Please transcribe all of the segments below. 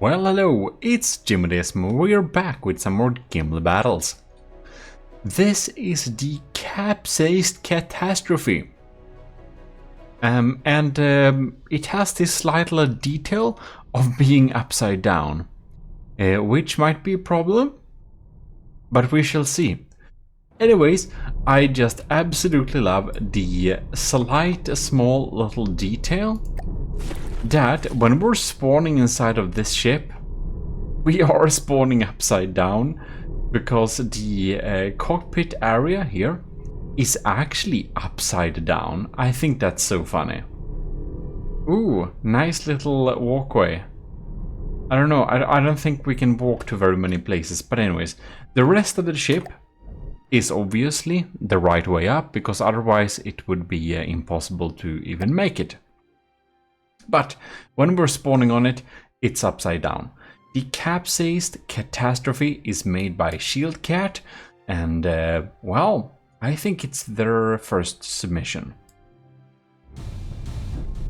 Well, hello, it's Gmodism. We're back with some more Gimle battles. This is the Capsized Catastrophe. It has this slight little detail of being upside down, which might be a problem, but we shall see. Anyways, I just absolutely love the slight, small little detail that when we're spawning inside of this ship, we are spawning upside down because the cockpit area here is actually upside down. I think that's so funny. Ooh, nice little walkway. I don't know, I don't think we can walk to very many places, but anyways, the rest of the ship is obviously the right way up, because otherwise it would be impossible to even make it. But when we're spawning on it, it's upside down. The Capsized Catastrophe is made by Shieldcat, and well, I think it's their first submission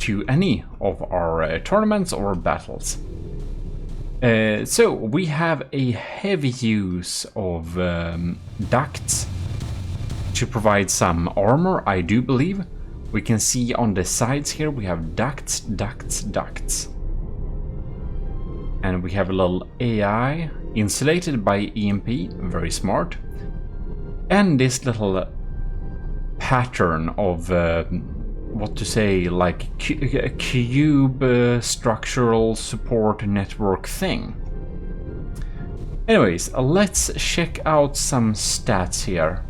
to any of our tournaments or battles. So we have a heavy use of ducts to provide some armor, I do believe. We can see on the sides here we have ducts. And we have a little AI insulated by EMP, very smart. And this little pattern of what to say, like a cube structural support network thing. Anyways, let's check out some stats here.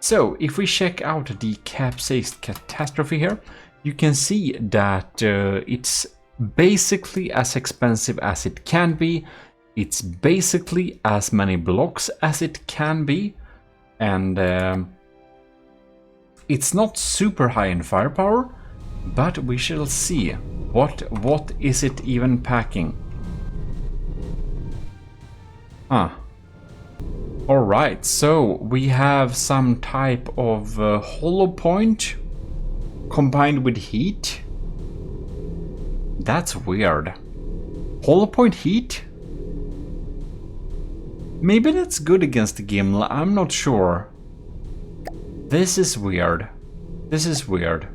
So if we check out the Capsized Catastrophe here, you can see that it's basically as expensive as it can be. It's basically as many blocks as it can be, and it's not super high in firepower, but we shall see. What is it even packing? Alright, so we have some type of hollow point combined with heat. That's weird. Hollow point heat? Maybe that's good against the Gimle, I'm not sure. This is weird. This is weird.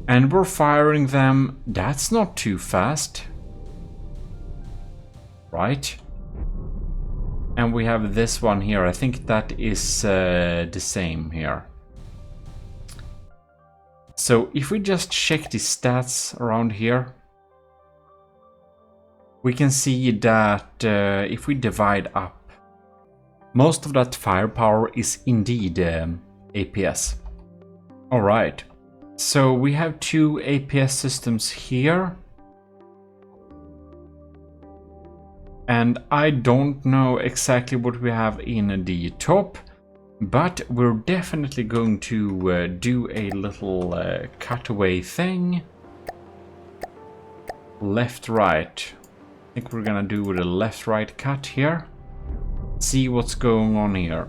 And we're firing them. That's not too fast. Right? And we have this one here. I think that is the same here. So if we just check the stats around here, we can see that if we divide up, most of that firepower is indeed APS. Alright, so we have two APS systems here. And I don't know exactly what we have in the top, but we're definitely going to do a little cutaway thing. Left, right. I think we're gonna do with a left-right cut here. See what's going on here.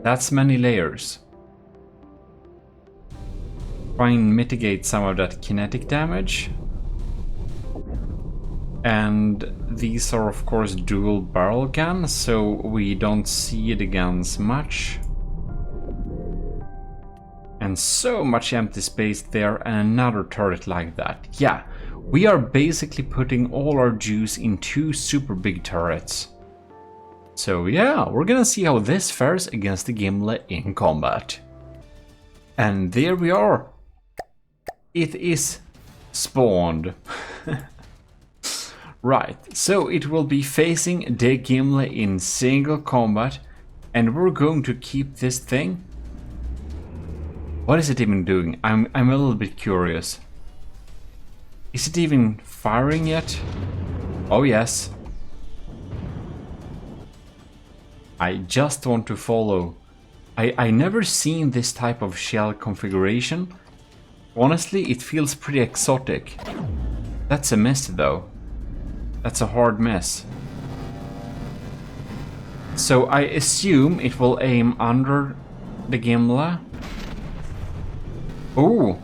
That's many layers. Try and mitigate some of that kinetic damage. And these are of course dual barrel guns, so we don't see the guns much. And so much empty space there, and another turret like that. Yeah, we are basically putting all our juice in two super big turrets. So yeah, we're gonna see how this fares against the Gimle in combat. And there we are. It is spawned. Right, so it will be facing the Gimle in single combat, and we're going to keep this thing. What is it even doing? I'm a little bit curious. Is it even firing yet? Oh yes. I just want to follow. I never seen this type of shell configuration. Honestly, it feels pretty exotic. That's a miss though. That's a hard miss. So I assume it will aim under the Gimle. Ooh.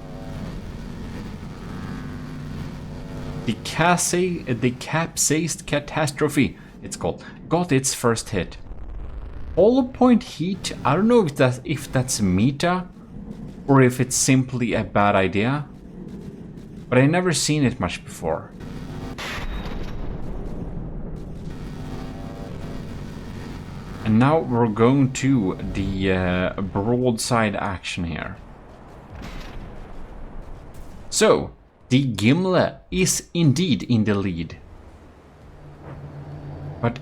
the Capsized Catastrophe, it's called, got its first hit. Hollow point heat, I don't know if that's meta or if it's simply a bad idea, but I never seen it much before. And now we're going to the broadside action here. So, the Gimle is indeed in the lead. But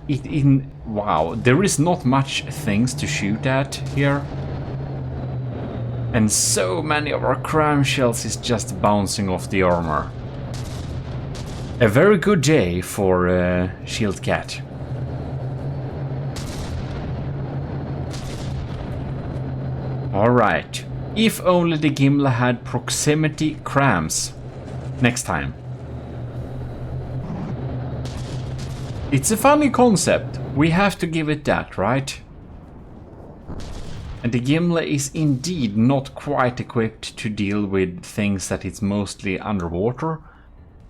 wow, there is not much things to shoot at here. And so many of our cram shells is just bouncing off the armor. A very good day for Shield Cat. Alright, if only the Gimle had proximity crams next time. It's a funny concept, we have to give it that, right? And the Gimle is indeed not quite equipped to deal with things that it's mostly underwater.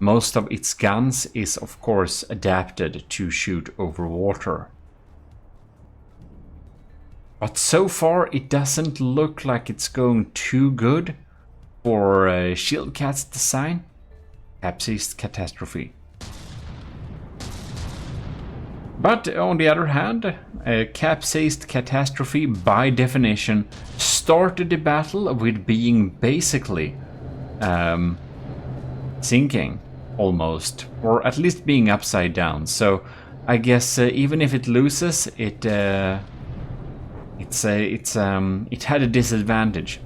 Most of its guns is of course adapted to shoot over water. But so far it doesn't look like it's going too good for Shield Cat's design. Capsized Catastrophe. But on the other hand, Capsized Catastrophe by definition started the battle with being basically sinking almost, or at least being upside down. So I guess even if it loses, it had a disadvantage.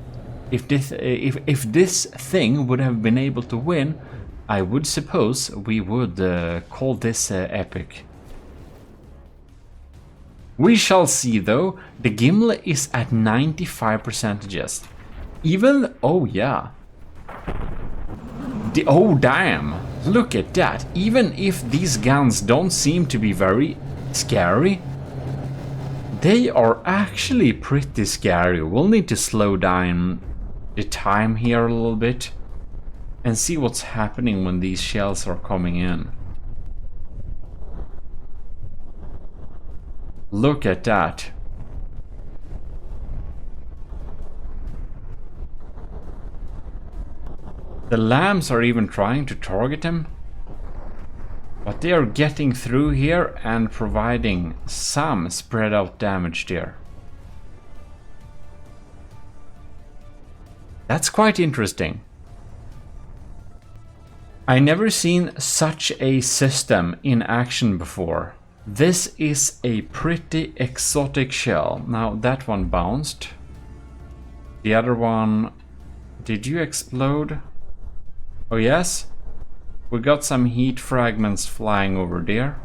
If this thing would have been able to win, I would suppose we would call this epic. We shall see though. The Gimle is at 95%. Even, oh yeah. Oh damn, look at that. Even if these guns don't seem to be very scary, they are actually pretty scary. We'll need to slow down the time here a little bit and see what's happening when these shells are coming in. Look at that. The lambs are even trying to target him, but they are getting through here and providing some spread out damage there. That's quite interesting. I never seen such a system in action before. This is a pretty exotic shell. Now that one bounced. The other one... Did you explode? Oh yes? We got some heat fragments flying over there.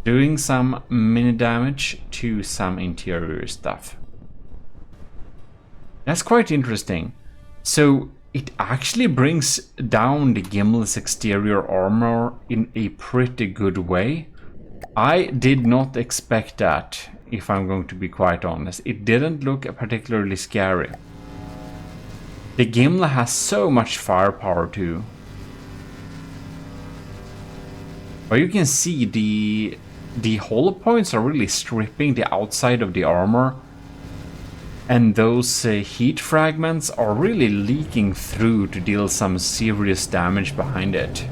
Doing some mini damage to some interior stuff. That's quite interesting. So it actually brings down the Gimle's exterior armor in a pretty good way. I did not expect that, if I'm going to be quite honest. It didn't look particularly scary. The Gimle has so much firepower too. But you can see the hollow points are really stripping the outside of the armor. And those heat fragments are really leaking through to deal some serious damage behind it.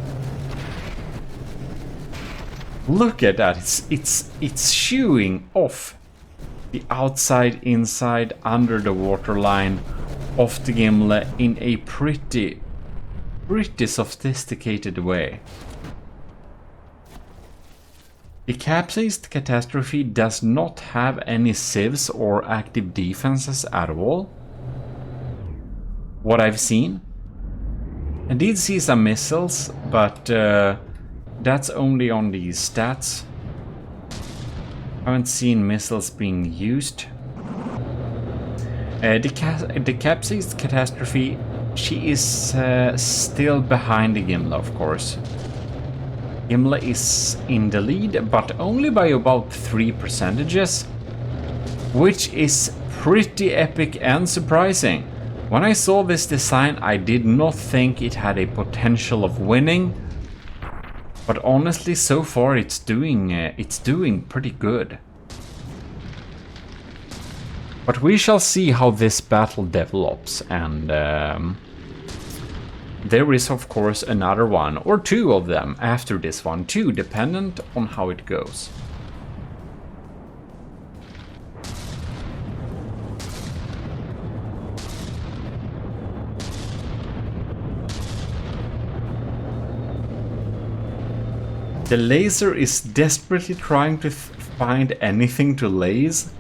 Look at that, it's shooing off the outside, inside, under the waterline of the Gimle in a pretty sophisticated way. The Capsized Catastrophe does not have any civs or active defenses at all. What I've seen. I did see some missiles, but that's only on the stats. I haven't seen missiles being used. The Capsized Catastrophe, she is still behind the Gimle, of course. Gimle is in the lead, but only by about 3%, which is pretty epic and surprising When I saw this design, I did not think it had a potential of winning, but honestly, so far it's doing pretty good. But we shall see how this battle develops, and there is of course another one, or two of them after this one too, dependent on how it goes. The laser is desperately trying to find anything to laze,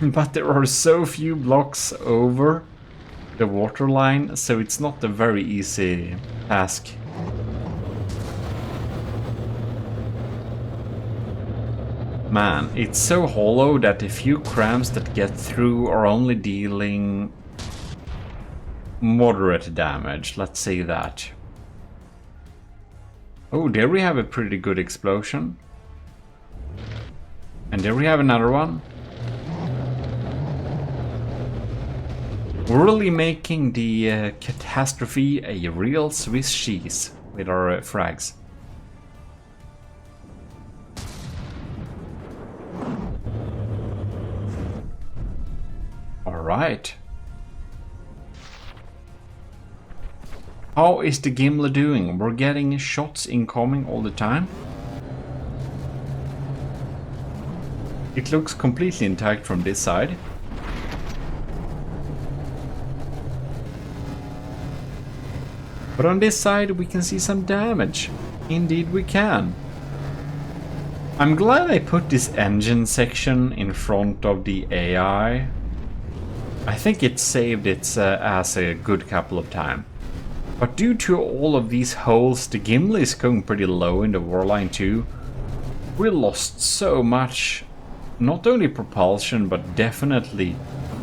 but there are so few blocks over the waterline, so it's not a very easy task. Man, it's so hollow that a few cramps that get through are only dealing moderate damage, let's say that. Oh, there we have a pretty good explosion. And there we have another one. We're really making the catastrophe a real Swiss cheese with our frags. Alright. How is the Gimle doing? We're getting shots incoming all the time. It looks completely intact from this side. But on this side we can see some damage. Indeed we can. I'm glad I put this engine section in front of the AI. I think it saved its ass a good couple of times. But due to all of these holes, the Gimle is going pretty low in the warline too. We lost so much, not only propulsion, but definitely.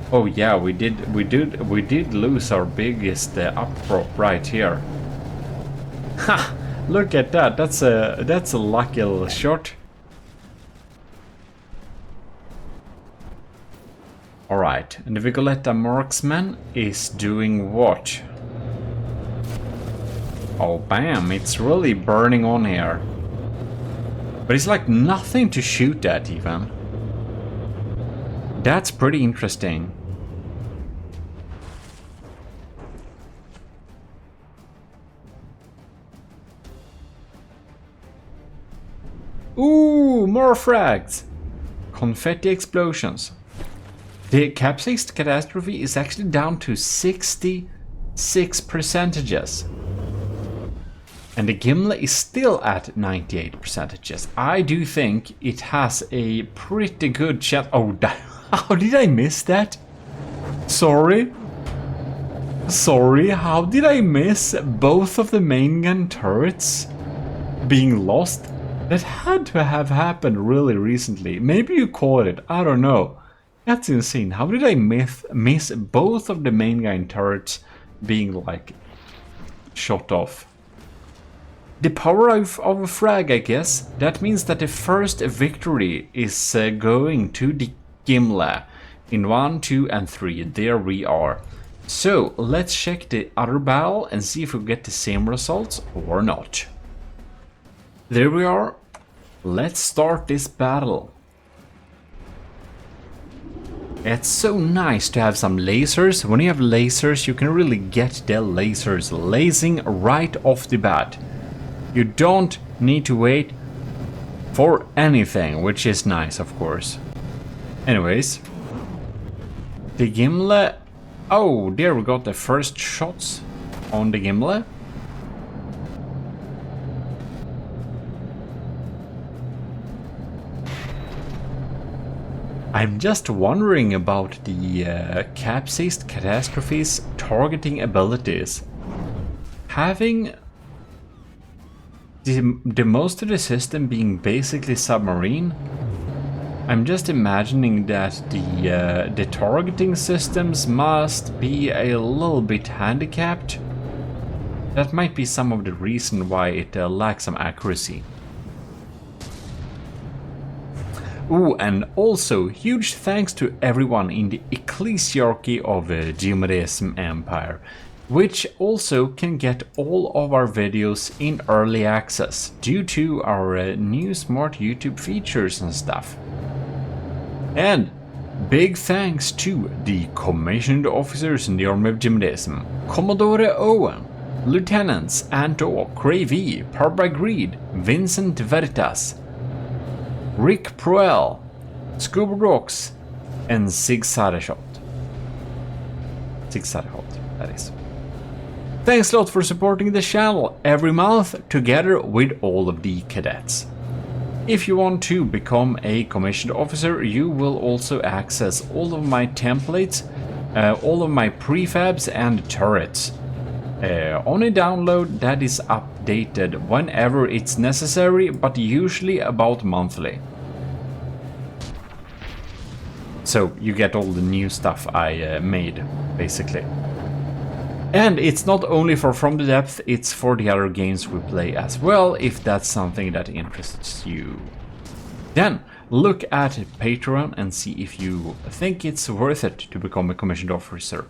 Oh yeah, we did lose our biggest upprop right here. Ha! Look at that. That's a lucky little shot. All right, and the Vigoletta marksman is doing what? Oh, bam, it's really burning on here. But it's like nothing to shoot at even. That's pretty interesting. Ooh, more frags! Confetti explosions. The Capsized Catastrophe is actually down to 66%. And the Gimle is still at 98%. I do think it has a pretty good chance. Oh, how did I miss that? Sorry, how did I miss both of the main gun turrets being lost? That had to have happened really recently. Maybe you caught it, I don't know. That's insane. How did I miss both of the main gun turrets being like shot off? The power of a frag, I guess. That means that the first victory is going to the Gimle in 1, 2, and 3. There we are. So let's check the other battle and see if we get the same results or not. There we are. Let's start this battle. It's so nice to have some lasers. When you have lasers, you can really get the lasers lasing right off the bat. You don't need to wait for anything, which is nice, of course. Anyways, the Gimle. Oh, there we got the first shots on the Gimle. I'm just wondering about the Capsized Catastrophe's targeting abilities. Having the most of the system being basically submarine, I'm just imagining that the targeting systems must be a little bit handicapped. That might be some of the reason why it lacks some accuracy. Oh, and also huge thanks to everyone in the ecclesiarchy of the Gmodism Empire, which also can get all of our videos in early access due to our new smart YouTube features and stuff. And big thanks to the commissioned officers in the Army of Gmodism, Commodore Owen, Lieutenants Anto, Cravey, Parbragreed, Vincent Veritas, Rick Proel, Scuba Rocks, and Sig Sareshot. Sig Sareshot, that is. Thanks a lot for supporting the channel every month together with all of the cadets. If you want to become a commissioned officer, you will also access all of my templates, all of my prefabs and turrets. On a download that is updated whenever it's necessary, but usually about monthly. So you get all the new stuff I made, basically. And it's not only for From the Depth, it's for the other games we play as well, if that's something that interests you. Then look at Patreon and see if you think it's worth it to become a commissioned officer.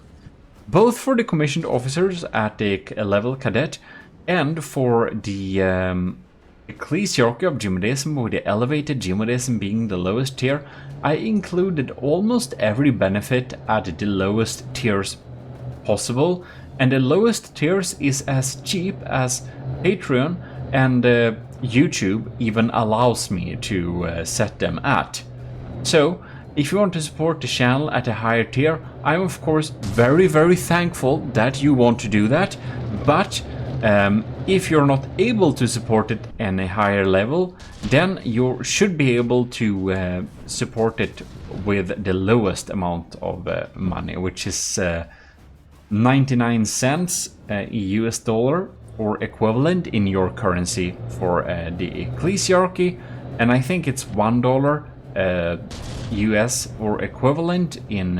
Both for the commissioned officers at the level cadet and for the ecclesiarchy of Gmodism, with the elevated Gmodism being the lowest tier, I included almost every benefit at the lowest tiers possible, and the lowest tiers is as cheap as Patreon and YouTube even allows me to set them at. So if you want to support the channel at a higher tier, I'm of course very thankful that you want to do that, but if you're not able to support it at a higher level, then you should be able to support it with the lowest amount of money, which is 99 cents US dollar or equivalent in your currency for the ecclesiarchy, and I think it's $1 US or equivalent in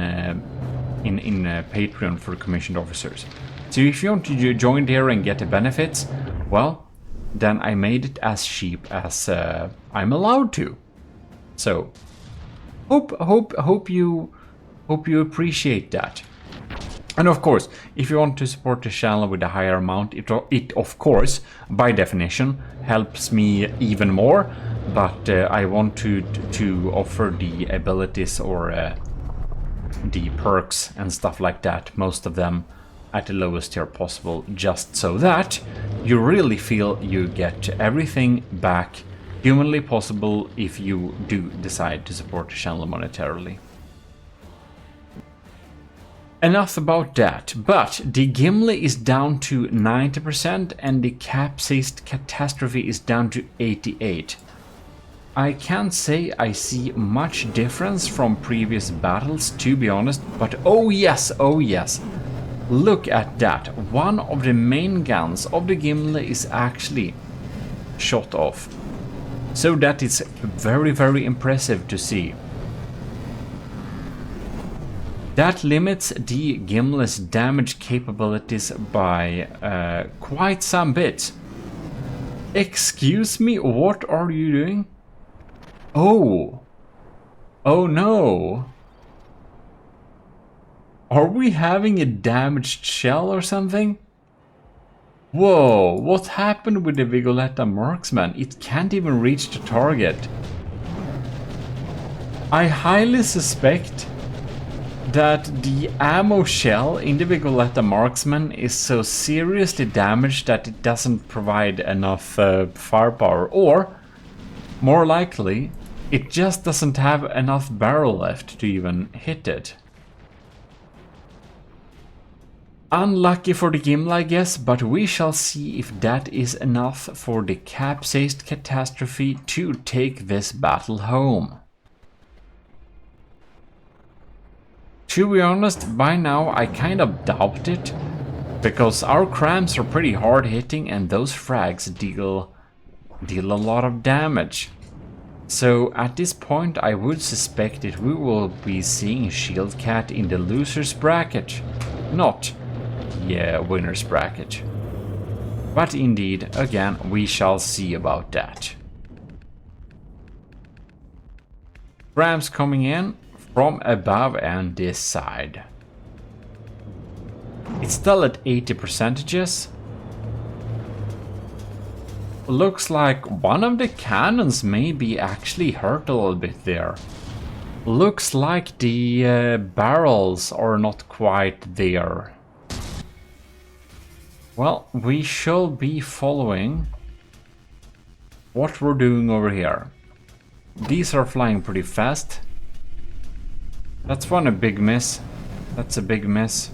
Patreon for commissioned officers. So if you want to join there and get the benefits, well, then I made it as cheap as I'm allowed to. So hope you appreciate that. And of course, if you want to support the channel with a higher amount, it of course, by definition, helps me even more. But I want to offer the abilities or the perks and stuff like that, most of them at the lowest tier possible, just so that you really feel you get everything back humanly possible if you do decide to support the channel monetarily. Enough about that, but the Gimle is down to 90% and the Capsized Catastrophe is down to 88%. I can't say I see much difference from previous battles, to be honest, but oh yes, look at that. One of the main guns of the Gimle is actually shot off. So that is very impressive to see. That limits the Gimle's damage capabilities by quite some bit. Excuse me, what are you doing? Oh no. Are we having a damaged shell or something? Whoa, what happened with the Vigoletta marksman? It can't even reach the target. I highly suspect that the ammo shell in the Vigoletta marksman is so seriously damaged that it doesn't provide enough firepower, or more likely, it just doesn't have enough barrel left to even hit it. Unlucky for the Gimle, I guess, but we shall see if that is enough for the Capsized Catastrophe to take this battle home. To be honest, by now I kind of doubt it, because our crams are pretty hard hitting and those frags deal a lot of damage. So at this point I would suspect that we will be seeing Shield Cat in the loser's bracket, not winner's bracket. But indeed, again, we shall see about that. Rams coming in from above and this side. It's still at 80%. Looks like one of the cannons may be actually hurt a little bit there. Looks like the barrels are not quite there. Well, we shall be following what we're doing over here. These are flying pretty fast. That's one a big miss. That's a big miss.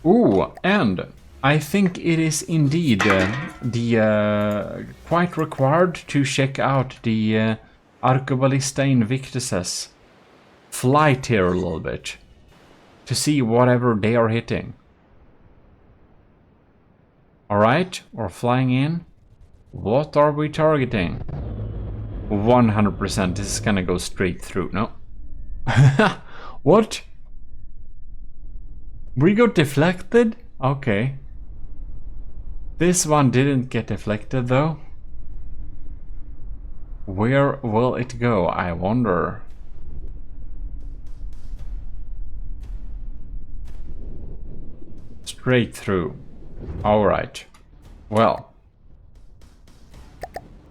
Ooh, and I think it is indeed quite required to check out the Arcoballista Invictus's flight here a little bit to see whatever they are hitting. Alright, we're flying in. What are we targeting? 100%, this is gonna go straight through. No. What? We got deflected? Okay. This one didn't get deflected though. Where will it go, I wonder? Straight through. Alright. Well.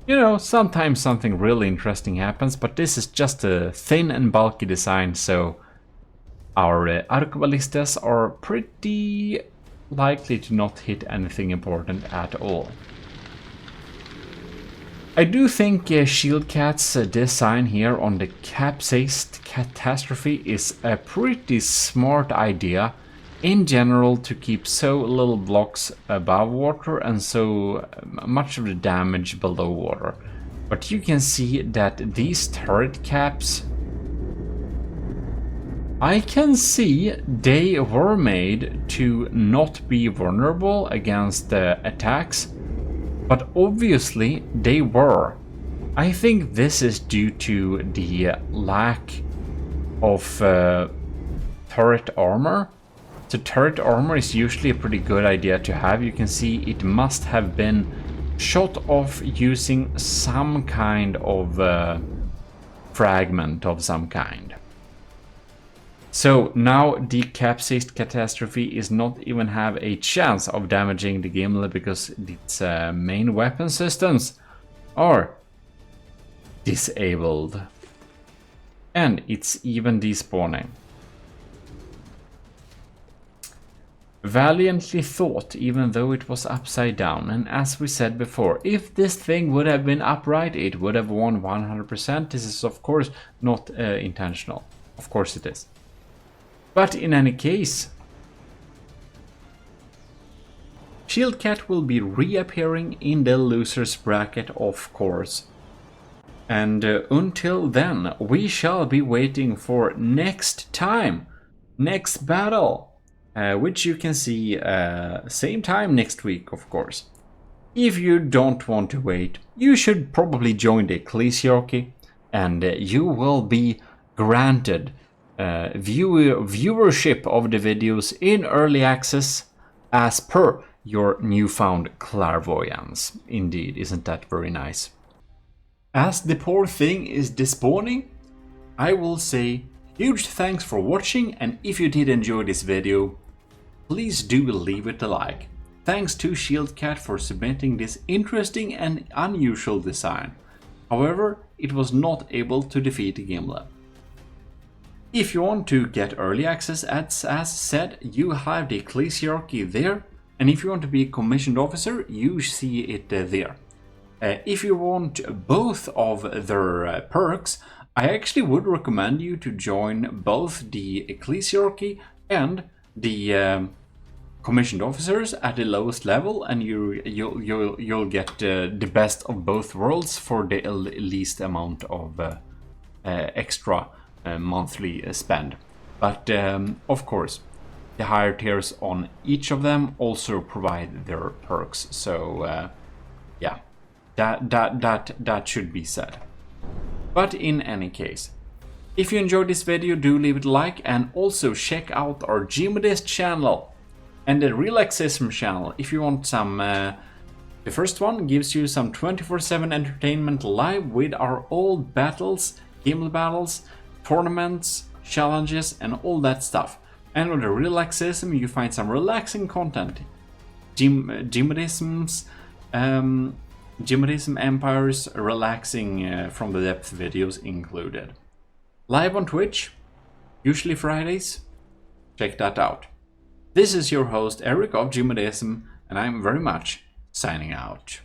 You know, sometimes something really interesting happens, but this is just a thin and bulky design, so our Arcoballistas are pretty likely to not hit anything important at all. I do think Shieldcat's design here on the Capsized Catastrophe is a pretty smart idea in general to keep so little blocks above water and so much of the damage below water. But you can see that these turret caps, I can see they were made to not be vulnerable against attacks, but obviously they were. I think this is due to the lack of turret armor. So turret armor is usually a pretty good idea to have. You can see it must have been shot off using some kind of fragment of some kind. So now the Capsized Catastrophe is not even have a chance of damaging the Gimle because its main weapon systems are disabled. And it's even despawning. Valiantly thought, even though it was upside down. And as we said before, if this thing would have been upright, it would have won 100%. This is of course not intentional. Of course it is. But in any case, Shieldcat will be reappearing in the loser's bracket, of course. And until then, we shall be waiting for next time, next battle. Which you can see same time next week, of course. If you don't want to wait, you should probably join the Ecclesiarchy, and you will be granted viewership of the videos in early access as per your newfound clairvoyance. Indeed, isn't that very nice? As the poor thing is despawning, I will say huge thanks for watching, and if you did enjoy this video, please do leave it a like. Thanks to Shieldcat for submitting this interesting and unusual design. However, it was not able to defeat Gimle. If you want to get early access, as said, you have the Ecclesiarchy there, and if you want to be a commissioned officer, you see it there. If you want both of their perks, I actually would recommend you to join both the Ecclesiarchy and the commissioned officers at the lowest level, and you'll get the best of both worlds for the least amount of extra monthly spend. But of course, the higher tiers on each of them also provide their perks. So yeah, that should be said. But in any case, if you enjoyed this video, do leave it a like, and also check out our Gmodist channel and the Relaxism channel if you want some The first one gives you some 24/7 entertainment live with our old battles, Gimle battles, tournaments, challenges and all that stuff. And with the relaxism you find some relaxing content. Gmodism empires relaxing from the depth videos included. Live on Twitch, usually Fridays. Check that out. This is your host Eric of Gmodism, and I'm very much signing out.